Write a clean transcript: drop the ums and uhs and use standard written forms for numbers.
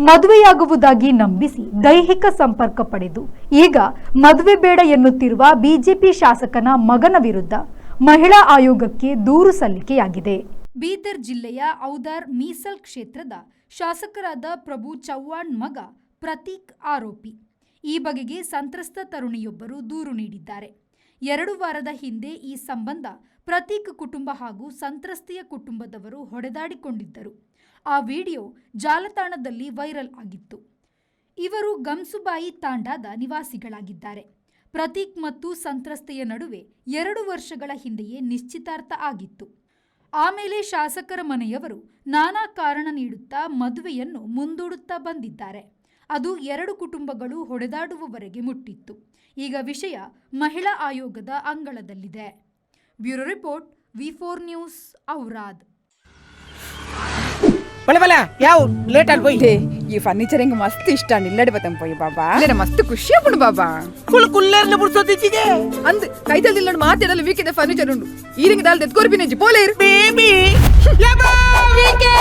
ಮದುವೆಯಾಗುವುದಾಗಿ ನಂಬಿಸಿ ದೈಹಿಕ ಸಂಪರ್ಕ ಪಡೆದು ಈಗ ಮದುವೆ ಬೇಡ ಎನ್ನುತ್ತಿರುವ ಬಿಜೆಪಿ ಶಾಸಕನ ಮಗನ ವಿರುದ್ಧ ಮಹಿಳಾ ಆಯೋಗಕ್ಕೆ ದೂರು ಸಲ್ಲಿಕೆಯಾಗಿದೆ. ಬೀದರ್ ಜಿಲ್ಲೆಯ ಔದಾರ್ ಮೀಸಲ್ ಕ್ಷೇತ್ರದ ಶಾಸಕರಾದ ಪ್ರಭು ಚವ್ಹಾಣ್ ಮಗ ಪ್ರತೀಕ್ ಆರೋಪಿ. ಈ ಬಗೆಗೆ ಸಂತ್ರಸ್ತ ತರುಣಿಯೊಬ್ಬರು ದೂರು ನೀಡಿದ್ದಾರೆ. 2 ವಾರದ ಹಿಂದೆ ಈ ಸಂಬಂಧ ಪ್ರತೀಕ್ ಕುಟುಂಬ ಹಾಗೂ ಸಂತ್ರಸ್ತೆಯ ಕುಟುಂಬದವರು ಹೊಡೆದಾಡಿಕೊಂಡಿದ್ದರು. ಆ ವಿಡಿಯೋ ಜಾಲತಾಣದಲ್ಲಿ ವೈರಲ್ ಆಗಿತ್ತು. ಇವರು ಗಮ್ಸುಬಾಯಿ ತಾಂಡಾದ ನಿವಾಸಿಗಳಾಗಿದ್ದಾರೆ. ಪ್ರತೀಕ್ ಮತ್ತು ಸಂತ್ರಸ್ತೆಯ ನಡುವೆ 2 ವರ್ಷಗಳ ಹಿಂದೆಯೇ ನಿಶ್ಚಿತಾರ್ಥ ಆಗಿತ್ತು. ಆಮೇಲೆ ಶಾಸಕರ ಮನೆಯವರು ನಾನಾ ಕಾರಣ ನೀಡುತ್ತಾ ಮದುವೆಯನ್ನು ಮುಂದೂಡುತ್ತಾ ಬಂದಿದ್ದಾರೆ. ಅದು 2 ಕುಟುಂಬಗಳು ಹೊಡೆದಾಡುವವರೆಗೆ ಮುಟ್ಟಿತ್ತು. ಈಗ ವಿಷಯ ಮಹಿಳಾ ಆಯೋಗದ ಅಂಗಳದಲ್ಲಿದೆ. Bureau report, V4 news, Aurad. ಬಲೆ ಯಾವ ಲೇಟ್ ಆಗಿ ಹೋಯ್ ಈ ಫರ್ನಿಚರ್ ಹಿಂಗ ಮಸ್ತ್ ಇಷ್ಟ ನಿಲ್ಲಡಿ ಬತ್ತಂ ಪೋಯ್ ಬಾಬಾ ಮಸ್ತ್ ಖುಷಿ ಆಗ್ಬಿಡು ಬಾಬಾ ಕುಲ್ಲೇರ್ನ ಬಿಡ್ಸೋದಿಚ್ಚಿಗೆ ಅಂದ್ ಕೈದಲ್ಲಿ ಇಲ್ಲ ಮಾತಾಡಲು ವೀಕಿದೆ ಫರ್ನಿಚರ್ ಉಂಡು ಈರಿಂಗ್ ದಾಲ್ ತೆತ್ಕೋರ್ಬಿನೆಂಜಿ ಪೋಲೇರ್ ಬೇಬಿ ವೀಕೆ